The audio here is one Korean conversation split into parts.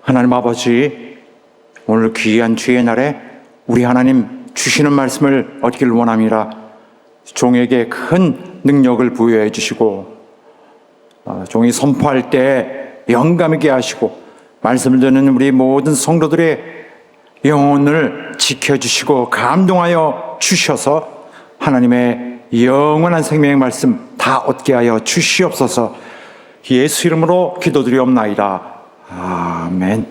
하나님 아버지, 오늘 귀한 주의 날에 우리 하나님 주시는 말씀을 얻기를 원합니다. 종에게 큰 능력을 부여해 주시고 종이 선포할 때 영감 있게 하시고 말씀을 듣는 우리 모든 성도들의 영혼을 지켜주시고 감동하여 주셔서 하나님의 영원한 생명의 말씀 다 얻게 하여 주시옵소서. 예수 이름으로 기도드리옵나이다. 아멘.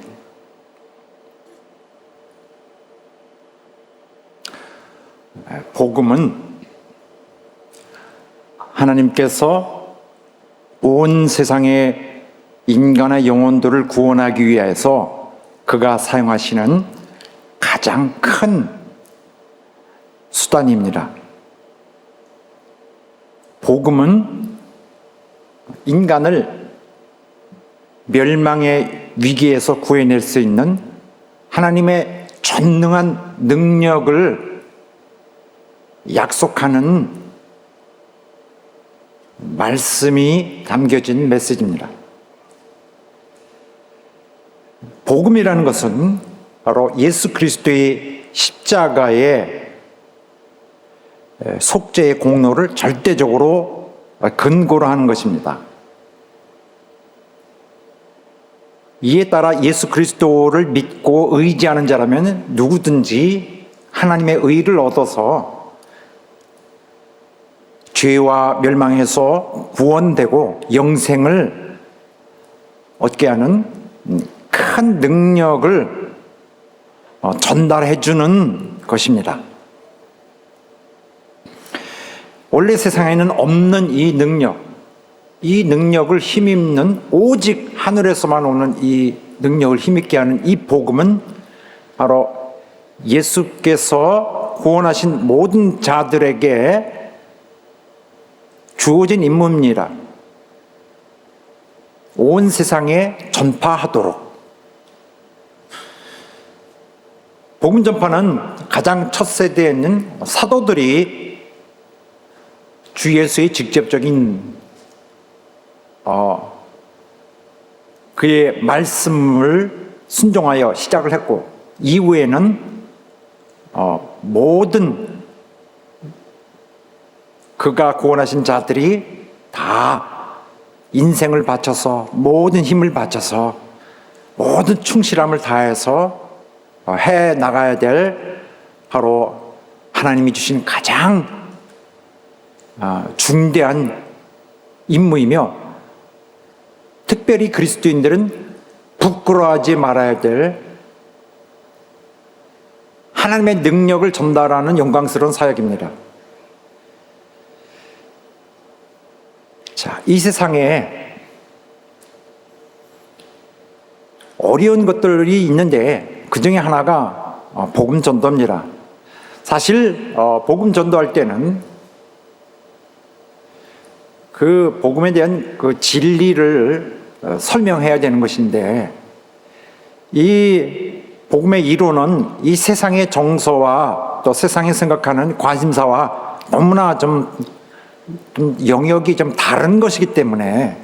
복음은 하나님께서 온 세상의 인간의 영혼들을 구원하기 위해서 그가 사용하시는 가장 큰 수단입니다. 복음은 인간을 멸망의 위기에서 구해낼 수 있는 하나님의 전능한 능력을 약속하는 말씀이 담겨진 메시지입니다. 복음이라는 것은 바로 예수 그리스도의 십자가의 속죄의 공로를 절대적으로 근거로 하는 것입니다. 이에 따라 예수 그리스도를 믿고 의지하는 자라면 누구든지 하나님의 의를 얻어서 죄와 멸망에서 구원되고 영생을 얻게 하는 큰 능력을 전달해 주는 것입니다. 원래 세상에는 없는 이 능력을 힘입는 오직 하늘에서만 오는 이 능력을 힘있게 하는 이 복음은 바로 예수께서 구원하신 모든 자들에게 주어진 임무입니다. 온 세상에 전파하도록. 복음 전파는 가장 첫 세대에는 사도들이 주 예수의 직접적인 그의 말씀을 순종하여 시작을 했고, 이후에는 모든 그가 구원하신 자들이 다 인생을 바쳐서 모든 힘을 바쳐서 모든 충실함을 다해서 해 나가야 될 바로 하나님이 주신 가장 중대한 임무이며, 특별히 그리스도인들은 부끄러워하지 말아야 될 하나님의 능력을 전달하는 영광스러운 사역입니다. 자, 이 세상에 어려운 것들이 있는데 그 중에 하나가 복음 전도입니다. 사실 복음 전도할 때는 그 복음에 대한 그 진리를 설명해야 되는 것인데, 이 복음의 이론은 이 세상의 정서와 또 세상이 생각하는 관심사와 너무나 좀 영역이 좀 다른 것이기 때문에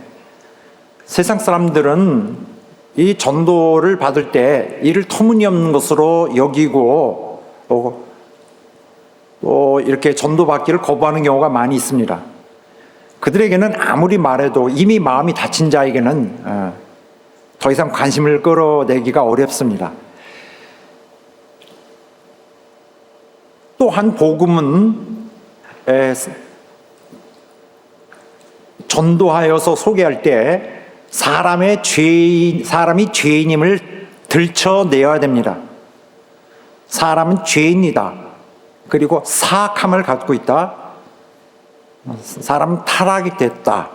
세상 사람들은 이 전도를 받을 때 이를 터무니없는 것으로 여기고 또 이렇게 전도받기를 거부하는 경우가 많이 있습니다. 그들에게는 아무리 말해도 이미 마음이 다친 자에게는 더 이상 관심을 끌어내기가 어렵습니다. 또한 복음은 전도하여서 소개할 때 사람이 죄인임을 들춰내야 됩니다. 사람은 죄인이다. 그리고 사악함을 갖고 있다. 사람은 타락이 됐다.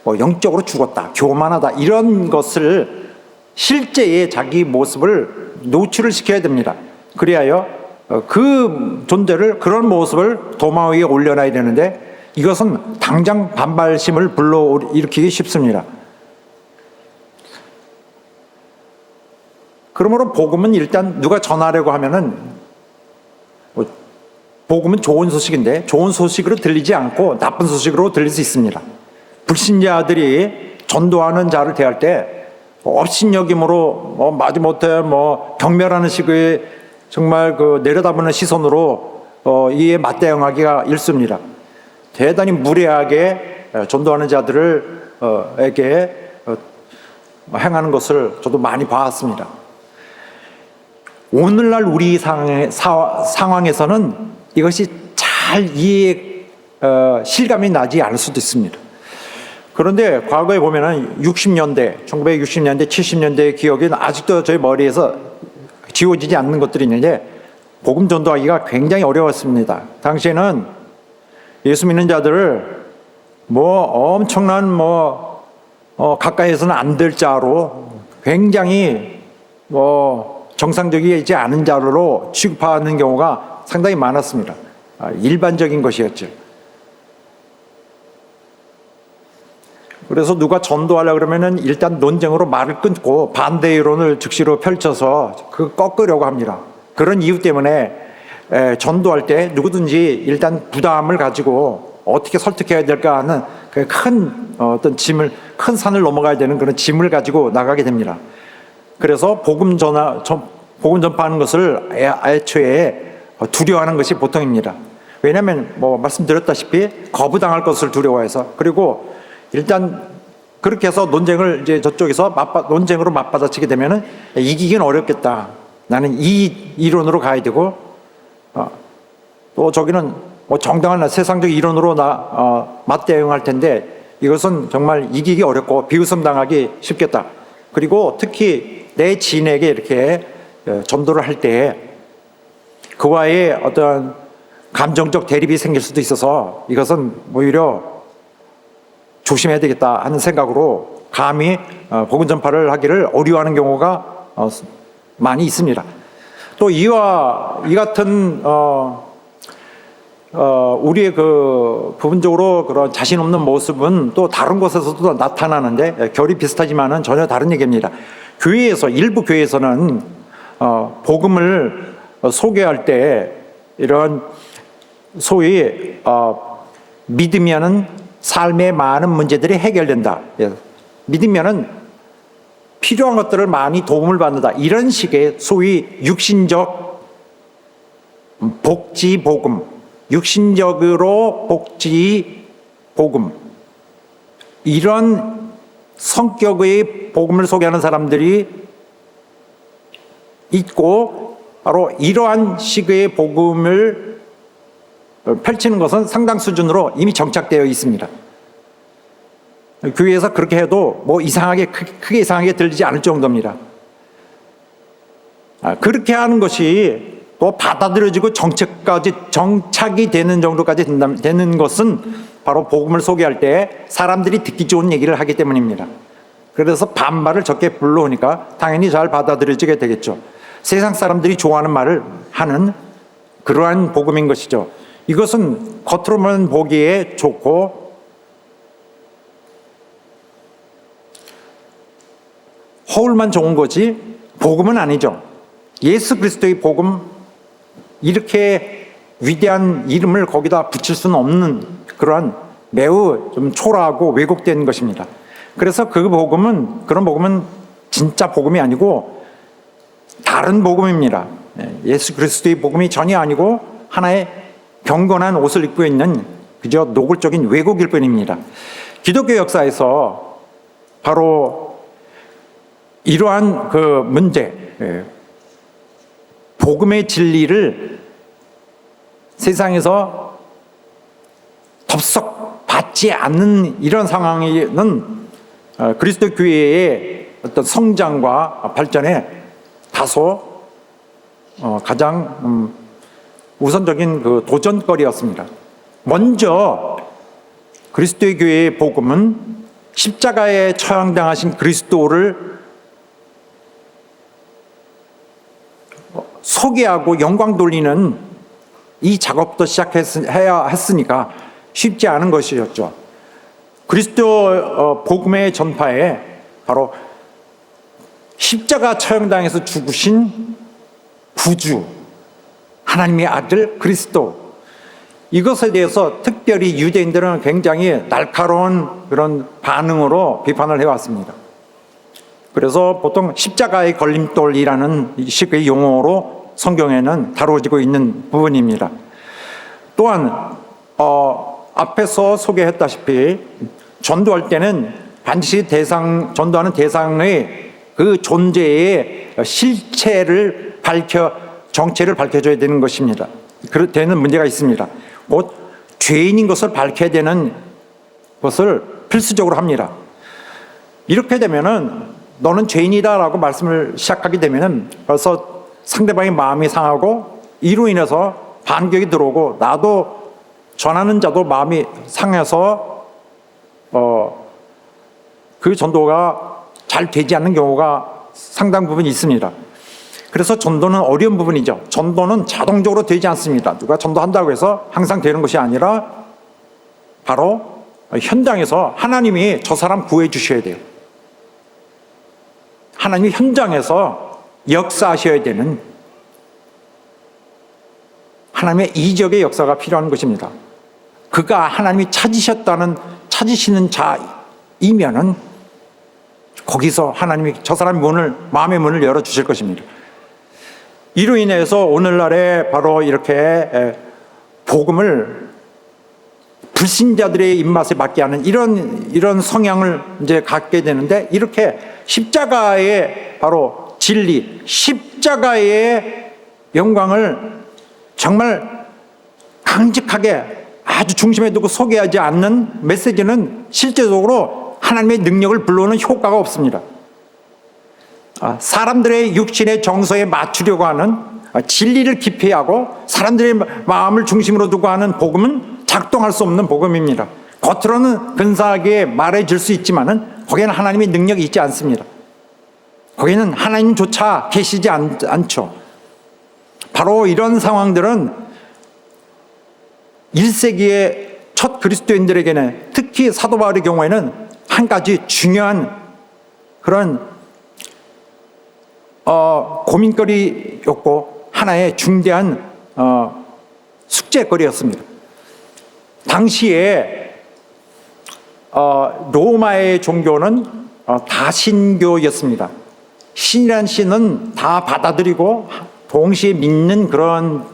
영적으로 죽었다. 교만하다. 이런 것을 실제의 자기 모습을 노출을 시켜야 됩니다. 그리하여 그 존재를, 그런 모습을 도마 위에 올려놔야 되는데, 이것은 당장 반발심을 불러일으키기 쉽습니다. 그러므로 복음은 일단 누가 전하려고 하면은, 복음은 좋은 소식인데 좋은 소식으로 들리지 않고 나쁜 소식으로 들릴 수 있습니다. 불신자들이 전도하는 자를 대할 때 업신여김으로 마지못해 경멸하는 식의 정말 그 내려다보는 시선으로 이에 맞대응하기가 일쑤입니다. 대단히 무례하게 전도하는 자들에게 행하는 것을 저도 많이 봤습니다. 오늘날 우리 상황에서는 이것이 잘 실감이 나지 않을 수도 있습니다. 그런데 과거에 보면은 1960년대, 70년대의 기억이 아직도 저희 머리에서 지워지지 않는 것들이 있는데, 복음 전도하기가 굉장히 어려웠습니다. 당시에는 예수 믿는 자들을 엄청난 가까이에서는 안 될 자로, 굉장히 정상적이지 않은 자로 취급하는 경우가 상당히 많았습니다. 일반적인 것이었죠. 그래서 누가 전도하려고 그러면은 일단 논쟁으로 말을 끊고 반대 이론을 즉시로 펼쳐서 꺾으려고 합니다. 그런 이유 때문에 전도할 때 누구든지 일단 부담을 가지고 어떻게 설득해야 될까 하는 큰 큰 산을 넘어가야 되는 그런 짐을 가지고 나가게 됩니다. 그래서 복음 전파하는 것을 애초에 두려워하는 것이 보통입니다. 왜냐하면 말씀드렸다시피 거부당할 것을 두려워해서, 그리고 일단 그렇게 해서 논쟁을 이제 저쪽에서 논쟁으로 맞받아치게 되면은 이기긴 어렵겠다. 나는 이 이론으로 가야 되고, 또 저기는 정당한 세상적 이론으로 맞대응할 텐데 이것은 정말 이기기 어렵고 비웃음당하기 쉽겠다. 그리고 특히 내 지인에게 이렇게 전도를 할 때 그와의 어떤 감정적 대립이 생길 수도 있어서 이것은 오히려 조심해야 되겠다 하는 생각으로 감히 복음 전파를 하기를 어려워하는 경우가 많이 있습니다. 또 이 같은 우리의 부분적으로 그런 자신 없는 모습은 또 다른 곳에서도 나타나는데 결이 비슷하지만은 전혀 다른 얘기입니다. 일부 교회에서는 복음을 소개할 때 이런 소위 믿으면은 삶의 많은 문제들이 해결된다. 믿으면은 필요한 것들을 많이 도움을 받는다. 이런 식의 소위 육신적 복지 복음, 육신적으로 복지 복음, 이런 성격의 복음을 소개하는 사람들이 있고, 바로 이러한 식의 복음을 펼치는 것은 상당 수준으로 이미 정착되어 있습니다. 교회에서 그렇게 해도 크게 이상하게 들리지 않을 정도입니다. 그렇게 하는 것이 또 받아들여지고 정착이 되는 정도까지 되는 것은 바로 복음을 소개할 때 사람들이 듣기 좋은 얘기를 하기 때문입니다. 그래서 반발을 적게 불러오니까 당연히 잘 받아들여지게 되겠죠. 세상 사람들이 좋아하는 말을 하는 그러한 복음인 것이죠. 이것은 겉으로만 보기에 좋고 허울만 좋은 거지 복음은 아니죠. 예수 그리스도의 복음, 이렇게 위대한 이름을 거기다 붙일 수는 없는 그러한 매우 좀 초라하고 왜곡된 것입니다. 그래서 그런 복음은 진짜 복음이 아니고 다른 복음입니다. 예수 그리스도의 복음이 전혀 아니고 하나의 경건한 옷을 입고 있는 그저 노골적인 왜곡일 뿐입니다. 기독교 역사에서 바로 이러한 문제, 복음의 진리를 세상에서 덥석 받지 않는 이런 상황에는 그리스도 교회의 어떤 성장과 발전에 다소 가장 우선적인 도전거리였습니다. 먼저 그리스도의 교회의 복음은 십자가에 처형당하신 그리스도를 소개하고 영광 돌리는 이 작업도 시작해야 했으니까 쉽지 않은 것이었죠. 그리스도 복음의 전파에 바로 십자가 처형당해서 죽으신 구주, 하나님의 아들 그리스도, 이것에 대해서 특별히 유대인들은 굉장히 날카로운 그런 반응으로 비판을 해왔습니다. 그래서 보통 십자가의 걸림돌이라는 식의 용어로 성경에는 다루어지고 있는 부분입니다. 또한 앞에서 소개했다시피 전도할 때는 반드시 전도하는 대상의 그 존재의 실체를 정체를 밝혀줘야 되는 것입니다. 되는 문제가 있습니다. 곧 죄인인 것을 밝혀야 되는 것을 필수적으로 합니다. 이렇게 되면은 너는 죄인이다라고 말씀을 시작하게 되면은 벌써 상대방의 마음이 상하고 이로 인해서 반격이 들어오고 나도 전하는 자도 마음이 상해서 그 전도가 잘 되지 않는 경우가 상당 부분 있습니다. 그래서 전도는 어려운 부분이죠. 전도는 자동적으로 되지 않습니다. 누가 전도한다고 해서 항상 되는 것이 아니라 바로 현장에서 하나님이 저 사람 구해 주셔야 돼요. 하나님이 현장에서 역사하셔야 되는 하나님의 이적의 역사가 필요한 것입니다. 그가 하나님이 찾으시는 자이면은 거기서 하나님이 저 사람의 마음의 문을 열어주실 것입니다. 이로 인해서 오늘날에 바로 이렇게 복음을 불신자들의 입맛에 맞게 하는 이런 성향을 이제 갖게 되는데, 이렇게 십자가의 바로 진리, 십자가의 영광을 정말 강직하게 아주 중심에 두고 소개하지 않는 메시지는 실제적으로 하나님의 능력을 불러오는 효과가 없습니다. 사람들의 육신의 정서에 맞추려고 하는, 진리를 기피하고 사람들의 마음을 중심으로 두고 하는 복음은 작동할 수 없는 복음입니다. 겉으로는 근사하게 말해줄 수 있지만은 거기에는 하나님의 능력이 있지 않습니다. 거기는 하나님조차 계시지 않죠. 바로 이런 상황들은 1세기의 첫 그리스도인들에게는, 특히 사도 바울의 경우에는 한 가지 중요한 그런 고민거리였고 하나의 중대한 숙제거리였습니다. 당시에 로마의 종교는 다신교였습니다. 신이란 신은 다 받아들이고 동시에 믿는 그러한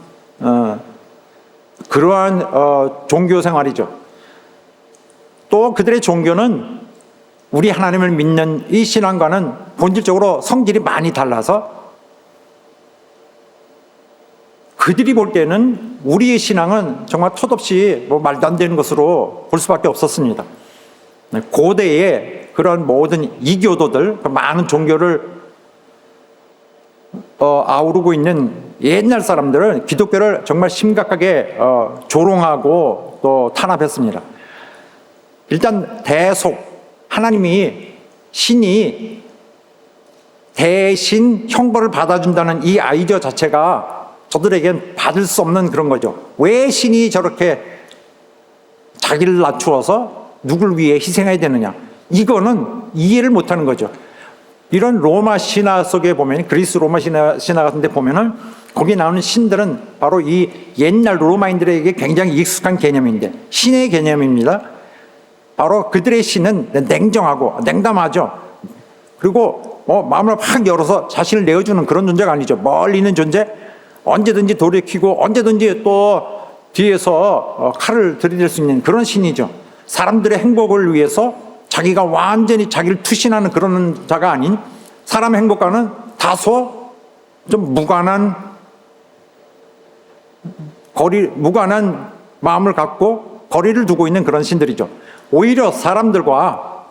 종교 생활이죠. 또 그들의 종교는 우리 하나님을 믿는 이 신앙과는 본질적으로 성질이 많이 달라서 그들이 볼 때는 우리의 신앙은 정말 텄없이 말도 안 되는 것으로 볼 수밖에 없었습니다. 고대의 그런 모든 이교도들, 많은 종교를 아우르고 있는 옛날 사람들은 기독교를 정말 심각하게 조롱하고 또 탄압했습니다. 일단 신이 대신 형벌을 받아준다는 이 아이디어 자체가 저들에겐 받을 수 없는 그런 거죠. 왜 신이 저렇게 자기를 낮추어서 누굴 위해 희생해야 되느냐, 이거는 이해를 못하는 거죠. 이런 로마 신화 속에 보면, 그리스 로마 신화 같은 데 보면은 거기 나오는 신들은 바로 이 옛날 로마인들에게 굉장히 익숙한 개념인데, 신의 개념입니다. 바로 그들의 신은 냉정하고 냉담하죠. 그리고 마음을 확 열어서 자신을 내어주는 그런 존재가 아니죠. 멀리 있는 존재, 언제든지 돌이키고 언제든지 또 뒤에서 칼을 들이댈 수 있는 그런 신이죠. 사람들의 행복을 위해서 자기가 완전히 자기를 투신하는 그런 자가 아닌, 사람의 행복과는 다소 좀 무관한 마음을 갖고 거리를 두고 있는 그런 신들이죠. 오히려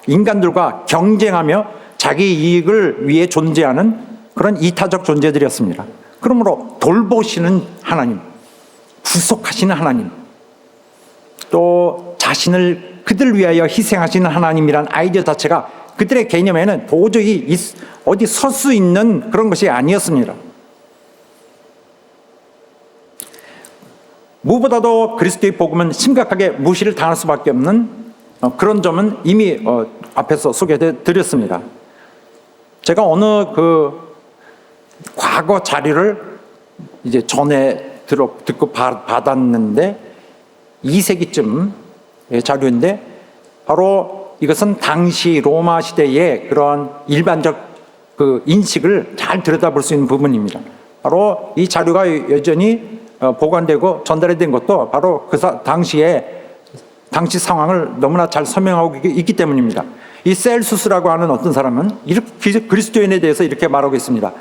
인간들과 경쟁하며 자기 이익을 위해 존재하는 그런 이타적 존재들이었습니다. 그러므로 돌보시는 하나님, 구속하시는 하나님, 또 자신을 그들 위하여 희생하시는 하나님이란 아이디어 자체가 그들의 개념에는 도저히 어디 설 수 있는 그런 것이 아니었습니다. 무엇보다도 그리스도의 복음은 심각하게 무시를 당할 수밖에 없는 그런 점은 이미 앞에서 소개해 드렸습니다. 제가 어느 과거 자료를 이제 전에 듣고 받았는데 2세기쯤 자료인데, 바로 이것은 당시 로마 시대의 그런 일반적 그 인식을 잘 들여다볼 수 있는 부분입니다. 바로 이 자료가 여전히 보관되고 전달이 된 것도 바로 그 당시 상황을 너무나 잘 설명하고 있기 때문입니다. 이 셀수스라고 하는 어떤 사람은 이렇게 그리스도인에 대해서 이렇게 말하고 있습니다.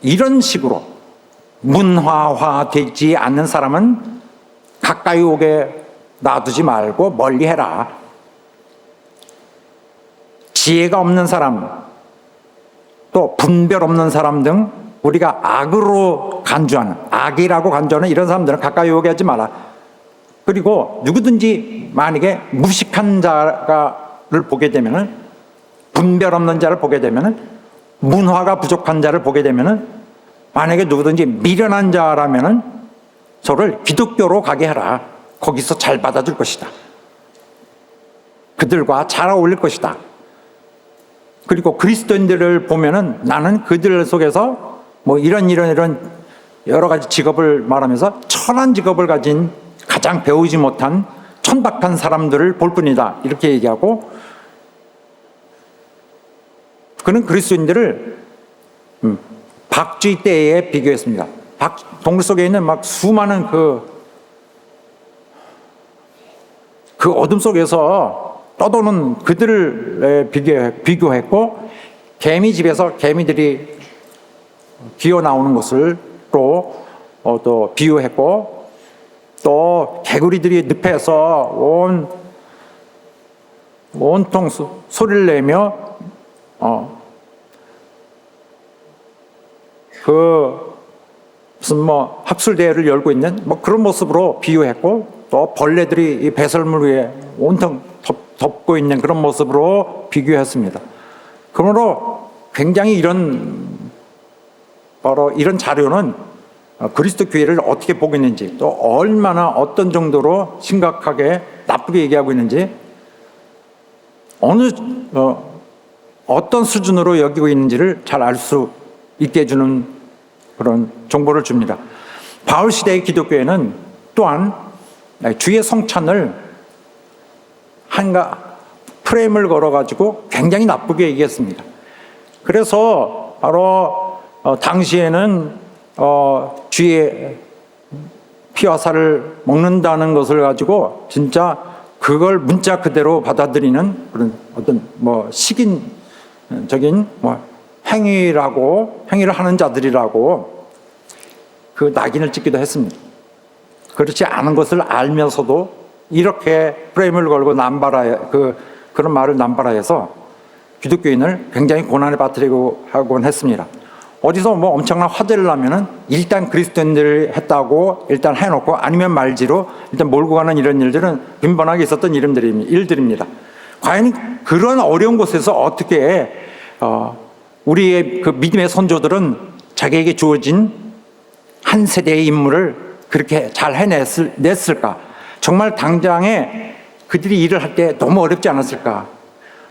이런 식으로 문화화되지 않는 사람은 가까이 오게 놔두지 말고 멀리 해라. 지혜가 없는 사람, 또 분별 없는 사람 등 우리가 악으로 간주하는, 악이라고 간주하는 이런 사람들은 가까이 오게 하지 마라. 그리고 누구든지 만약에 무식한 자를 보게 되면은, 분별 없는 자를 보게 되면은, 문화가 부족한 자를 보게 되면은, 만약에 누구든지 미련한 자라면은 저를 기독교로 가게 해라. 거기서 잘 받아줄 것이다. 그들과 잘 어울릴 것이다. 그리고 그리스도인들을 보면은 나는 그들 속에서 뭐 이런 여러 가지 직업을 말하면서 천한 직업을 가진 가장 배우지 못한 천박한 사람들을 볼 뿐이다. 이렇게 얘기하고, 그는 그리스도인들을 박쥐 떼에 비교했습니다. 동굴 속에 있는 막 수많은 그 어둠 속에서 떠도는 그들을 비교했고, 개미집에서 개미들이 기어 나오는 것을 또 비유했고, 또 개구리들이 늪에서 온통 소리를 내며 무슨 학술대회를 열고 있는 그런 모습으로 비유했고, 또 벌레들이 이 배설물 위에 온통 덮고 있는 그런 모습으로 비교했습니다. 그러므로 굉장히 바로 이런 자료는 그리스도 교회를 어떻게 보고 있는지, 또 얼마나 어떤 정도로 심각하게 나쁘게 얘기하고 있는지, 어떤 수준으로 여기고 있는지를 잘 알 수 있게 해주는 그런 정보를 줍니다. 바울 시대의 기독교회는 또한 주의 성찬을 프레임을 걸어가지고 굉장히 나쁘게 얘기했습니다. 그래서 바로 당시에는 주의 피와 살을 먹는다는 것을 가지고 진짜 그걸 문자 그대로 받아들이는 그런 어떤 식인적인 행위를 하는 자들이라고 그 낙인을 찍기도 했습니다. 그렇지 않은 것을 알면서도 이렇게 프레임을 걸고 그런 말을 남발하여서 기독교인을 굉장히 고난에 빠뜨리고 하곤 했습니다. 어디서 엄청난 화제를 나면은 일단 그리스도인들이 했다고 일단 해놓고, 아니면 말지로 일단 몰고 가는 이런 일들은 빈번하게 있었던 일들입니다. 과연 그런 어려운 곳에서 어떻게 우리의 그 믿음의 선조들은 자기에게 주어진 한 세대의 임무를 그렇게 잘 해냈을까? 정말 당장에 그들이 일을 할 때 너무 어렵지 않았을까?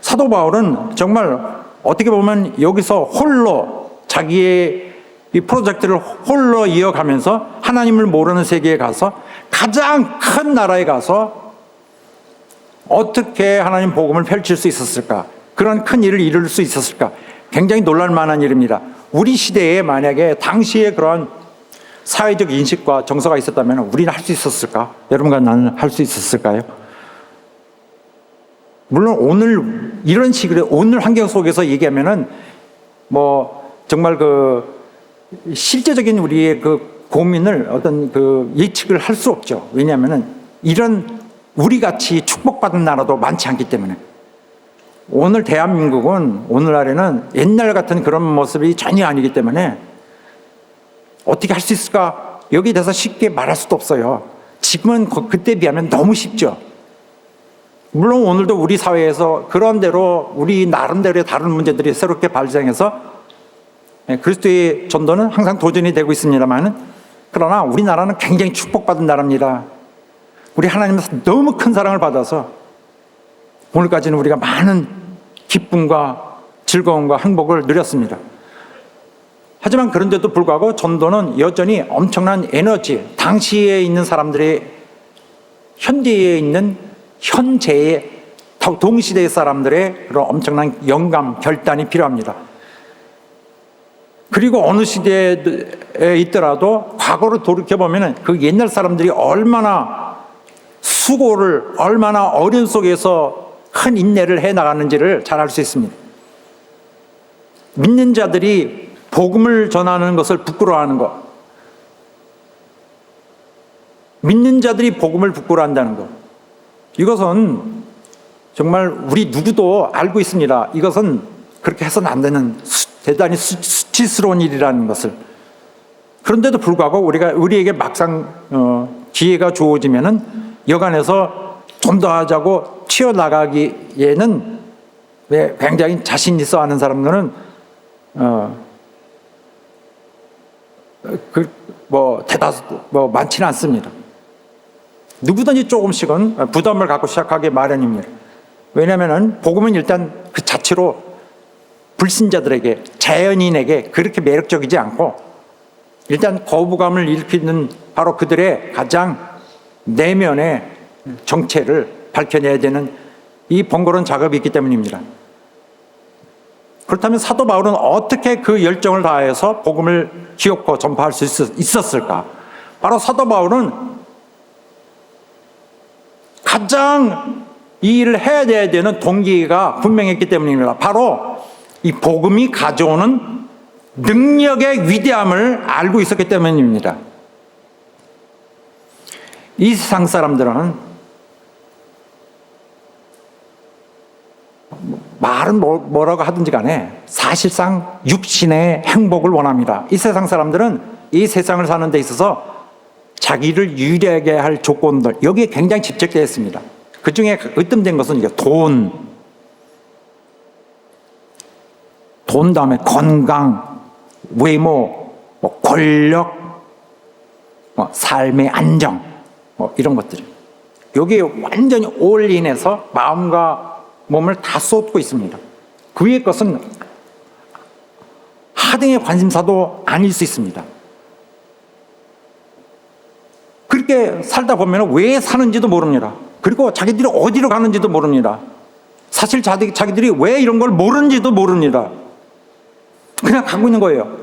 사도 바울은 정말 어떻게 보면 여기서 홀로 자기의 이 프로젝트를 홀로 이어가면서 하나님을 모르는 세계에 가서, 가장 큰 나라에 가서 어떻게 하나님 복음을 펼칠 수 있었을까? 그런 큰 일을 이룰 수 있었을까? 굉장히 놀랄 만한 일입니다. 우리 시대에 만약에 당시에 그런 사회적 인식과 정서가 있었다면 우리는 할 수 있었을까? 여러분과 나는 할 수 있었을까요? 물론 오늘 이런 식으로 오늘 환경 속에서 얘기하면은 정말 실제적인 우리의 고민을 어떤 예측을 할 수 없죠. 왜냐하면은 이런 우리 같이 축복받은 나라도 많지 않기 때문에. 오늘 대한민국은, 오늘날에는 옛날 같은 그런 모습이 전혀 아니기 때문에 어떻게 할 수 있을까? 여기에 대해서 쉽게 말할 수도 없어요. 지금은 그때 비하면 너무 쉽죠. 물론 오늘도 우리 사회에서 그런 대로 우리 나름대로의 다른 문제들이 새롭게 발생해서 그리스도의 전도는 항상 도전이 되고 있습니다만, 그러나 우리나라는 굉장히 축복받은 나라입니다. 우리 하나님께서 너무 큰 사랑을 받아서 오늘까지는 우리가 많은 기쁨과 즐거움과 행복을 누렸습니다. 하지만 그런데도 불구하고 전도는 여전히 엄청난 에너지, 당시에 있는 사람들의 현재에 동시대의 사람들의 그런 엄청난 영감, 결단이 필요합니다. 그리고 어느 시대에 있더라도 과거를 돌이켜보면 그 옛날 사람들이 얼마나 수고를, 얼마나 어려움 속에서 큰 인내를 해나가는지를 잘 알 수 있습니다. 믿는 자들이 복음을 전하는 것을 부끄러워하는 것, 믿는 자들이 복음을 부끄러워한다는 것, 이것은 정말 우리 누구도 알고 있습니다. 이것은 그렇게 해서는 안 되는 대단히 수치스러운 일이라는 것을. 그런데도 불구하고 우리에게 막상 기회가 주어지면은 여간해서 좀 더 하자고 튀어나가기에는 굉장히 자신 있어 하는 사람들은 많지는 않습니다. 누구든지 조금씩은 부담을 갖고 시작하기 마련입니다. 왜냐하면 복음은 일단 그 자체로 불신자들에게, 자연인에게 그렇게 매력적이지 않고 일단 거부감을 일으키는 바로 그들의 가장 내면의 정체를 밝혀내야 되는 이 번거로운 작업이 있기 때문입니다. 그렇다면 사도 바울은 어떻게 그 열정을 다해서 복음을 기업고 전파할 수 있었을까? 바로 사도 바울은 가장 이 일을 해야 되는 동기가 분명했기 때문입니다. 바로 이 복음이 가져오는 능력의 위대함을 알고 있었기 때문입니다. 이 세상 사람들은 말은 뭐라고 하든지 간에 사실상 육신의 행복을 원합니다. 이 세상 사람들은 이 세상을 사는 데 있어서 자기를 유리하게 할 조건들, 여기에 굉장히 집착되어 있습니다. 그 중에 으뜸된 것은 이게 돈 다음에 건강, 외모, 권력, 삶의 안정, 이런 것들. 여기에 완전히 올인해서 마음과 몸을 다 쏟고 있습니다. 그 위의 것은 하등의 관심사도 아닐 수 있습니다. 그렇게 살다 보면 왜 사는지도 모릅니다. 그리고 자기들이 어디로 가는지도 모릅니다. 사실 자기들이 왜 이런 걸 모르는지도 모릅니다. 그냥 가고 있는 거예요.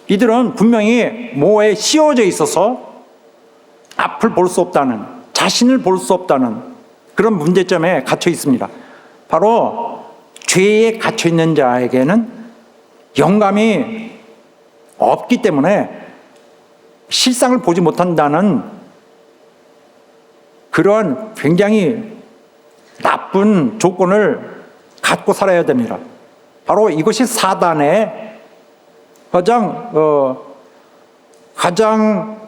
이들은 분명히 뭐에 씌워져 있어서 앞을 볼 수 없다는, 자신을 볼 수 없다는 그런 문제점에 갇혀 있습니다. 바로 죄에 갇혀 있는 자에게는 영감이 없기 때문에 실상을 보지 못한다는 그런 굉장히 나쁜 조건을 갖고 살아야 됩니다. 바로 이것이 사단의 가장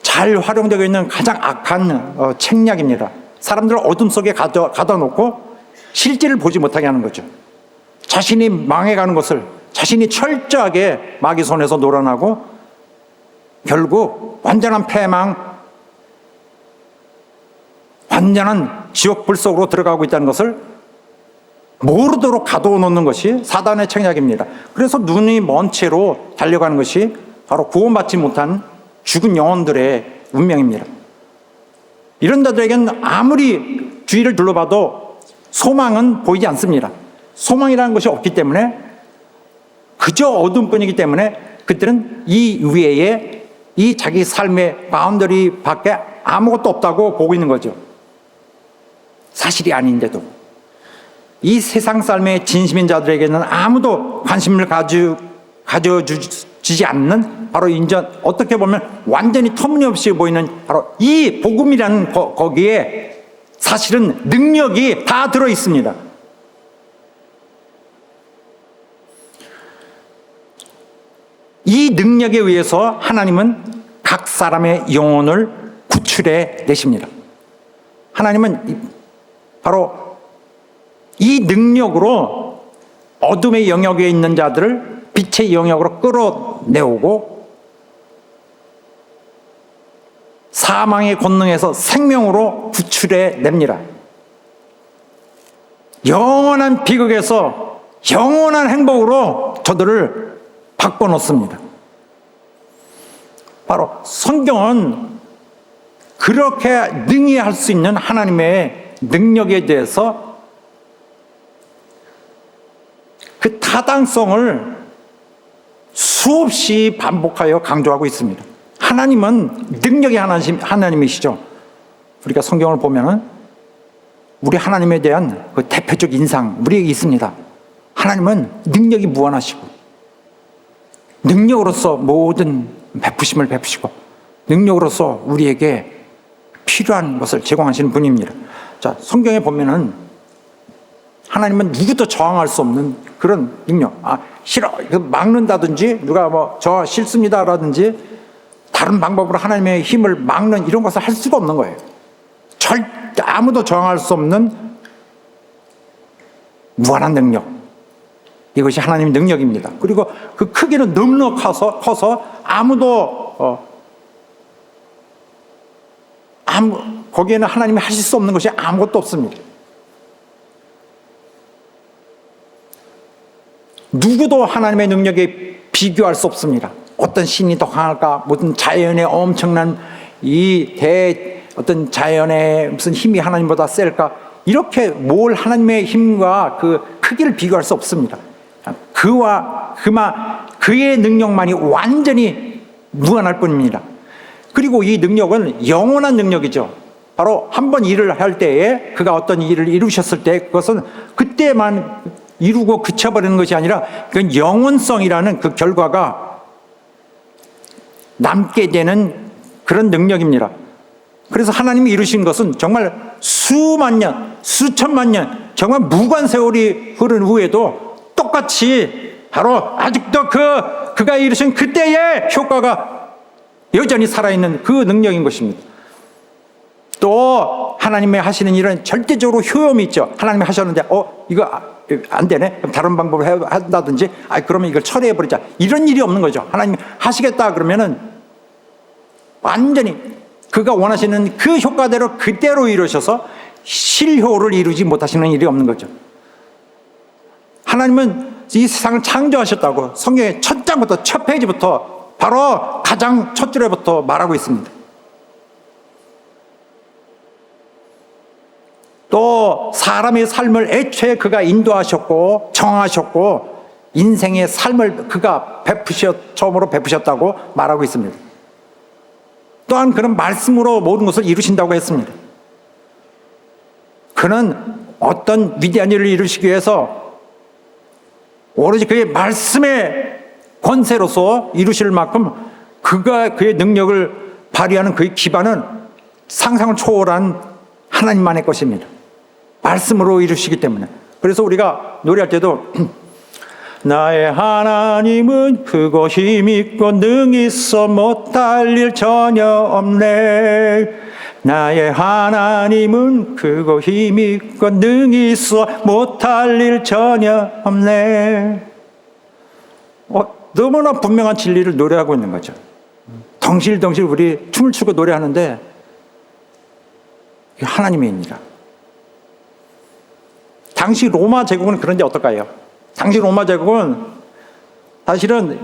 잘 활용되고 있는 가장 악한 책략입니다. 사람들을 어둠 속에 가둬 놓고 실제를 보지 못하게 하는 거죠. 자신이 망해가는 것을 자신이 철저하게 마귀 손에서 놀아나고 결국 완전한 패망, 완전한 지옥 불 속으로 들어가고 있다는 것을 모르도록 가둬 놓는 것이 사단의 책략입니다. 그래서 눈이 먼 채로 달려가는 것이 바로 구원받지 못한 죽은 영혼들의 운명입니다. 이런 자들에게는 아무리 주위를 둘러봐도 소망은 보이지 않습니다. 소망이라는 것이 없기 때문에 그저 어둠뿐이기 때문에 그들은 이 위에 이 자기 삶의 바운더리 밖에 아무것도 없다고 보고 있는 거죠. 사실이 아닌데도 이 세상 삶의 진심인 자들에게는 아무도 관심을 가져주지 않는 바로 인전, 어떻게 보면 완전히 터무니없이 보이는 바로 이 복음이라는 거기에 사실은 능력이 다 들어 있습니다. 이 능력에 의해서 하나님은 각 사람의 영혼을 구출해 내십니다. 하나님은 바로 이 능력으로 어둠의 영역에 있는 자들을 빛의 영역으로 끌어내오고 사망의 권능에서 생명으로 구출해 냅니다. 영원한 비극에서 영원한 행복으로 저들을 바꿔놓습니다. 바로 성경은 그렇게 능히 할 수 있는 하나님의 능력에 대해서 그 타당성을 수없이 반복하여 강조하고 있습니다. 하나님은 능력의 하나님이시죠. 우리가 성경을 보면은 우리 하나님에 대한 그 대표적 인상 우리에게 있습니다. 하나님은 능력이 무한하시고 능력으로서 모든 베푸심을 베푸시고 능력으로서 우리에게 필요한 것을 제공하시는 분입니다. 자, 성경에 보면은 하나님은 누구도 저항할 수 없는 그런 능력. 싫어. 막는다든지 누가 저 싫습니다라든지 다른 방법으로 하나님의 힘을 막는 이런 것을 할 수가 없는 거예요. 절대 아무도 저항할 수 없는 무한한 능력. 이것이 하나님의 능력입니다. 그리고 그 크기는 너무나 커서 아무도 거기에는 하나님이 하실 수 없는 것이 아무것도 없습니다. 누구도 하나님의 능력에 비교할 수 없습니다. 어떤 신이 더 강할까? 무슨 자연의 엄청난 어떤 자연의 무슨 힘이 하나님보다 셀까? 이렇게 뭘 하나님의 힘과 그 크기를 비교할 수 없습니다. 그의 능력만이 완전히 무한할 뿐입니다. 그리고 이 능력은 영원한 능력이죠. 바로 한 번 일을 할 때에 그가 어떤 일을 이루셨을 때 그것은 그때만 이루고 그쳐버리는 것이 아니라 그 영원성이라는 그 결과가 남게 되는 그런 능력입니다. 그래서 하나님이 이루신 것은 정말 수만 년, 수천만 년, 정말 무관 세월이 흐른 후에도 똑같이 바로 아직도 그가 이루신 그때의 효과가 여전히 살아있는 그 능력인 것입니다. 또 하나님이 하시는 일은 절대적으로 효용이 있죠. 하나님이 하셨는데 이거 안 되네. 다른 방법을 한다든지 그러면 이걸 처리해버리자. 이런 일이 없는 거죠. 하나님이 하시겠다 그러면은 완전히 그가 원하시는 그 효과대로 그대로 이루셔서 실효를 이루지 못하시는 일이 없는 거죠. 하나님은 이 세상을 창조하셨다고 성경의 첫 장부터 첫 페이지부터 바로 가장 첫 줄에부터 말하고 있습니다. 또 사람의 삶을 애초에 그가 인도하셨고 정하셨고 인생의 삶을 그가 처음으로 베푸셨다고 말하고 있습니다. 또한 그는 말씀으로 모든 것을 이루신다고 했습니다. 그는 어떤 위대한 일을 이루시기 위해서 오로지 그의 말씀의 권세로서 이루실 만큼 그의 능력을 발휘하는 그의 기반은 상상을 초월한 하나님만의 것입니다. 말씀으로 이루시기 때문에. 그래서 우리가 노래할 때도 나의 하나님은 크고 힘있고 능히 있어 못할 일 전혀 없네. 나의 하나님은 크고 힘있고 능히 있어 못할 일 전혀 없네. 너무나 분명한 진리를 노래하고 있는 거죠. 덩실덩실 우리 춤을 추고 노래하는데 하나님의 일이라. 당시 로마 제국은 그런데 어떨까요? 당시 로마 제국은 사실은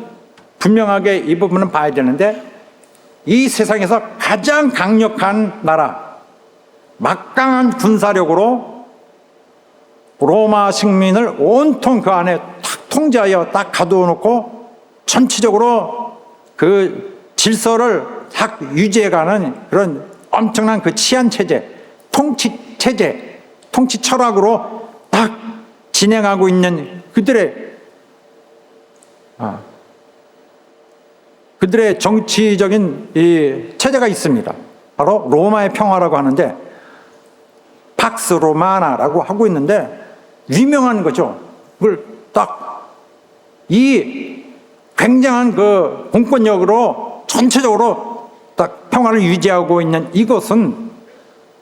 분명하게 이 부분은 봐야 되는데 이 세상에서 가장 강력한 나라, 막강한 군사력으로 로마 식민을 온통 그 안에 탁 통제하여 딱 가두어놓고 전체적으로 그 질서를 딱 유지해가는 그런 엄청난 그 치안 체제, 통치 체제, 통치 철학으로 딱 진행하고 있는 그들의 정치적인 이 체제가 있습니다. 바로 로마의 평화라고 하는데 팍스 로마나라고 하고 있는데 유명한 거죠. 그걸 딱 이 굉장한 그 공권력으로 전체적으로 딱 평화를 유지하고 있는 이것은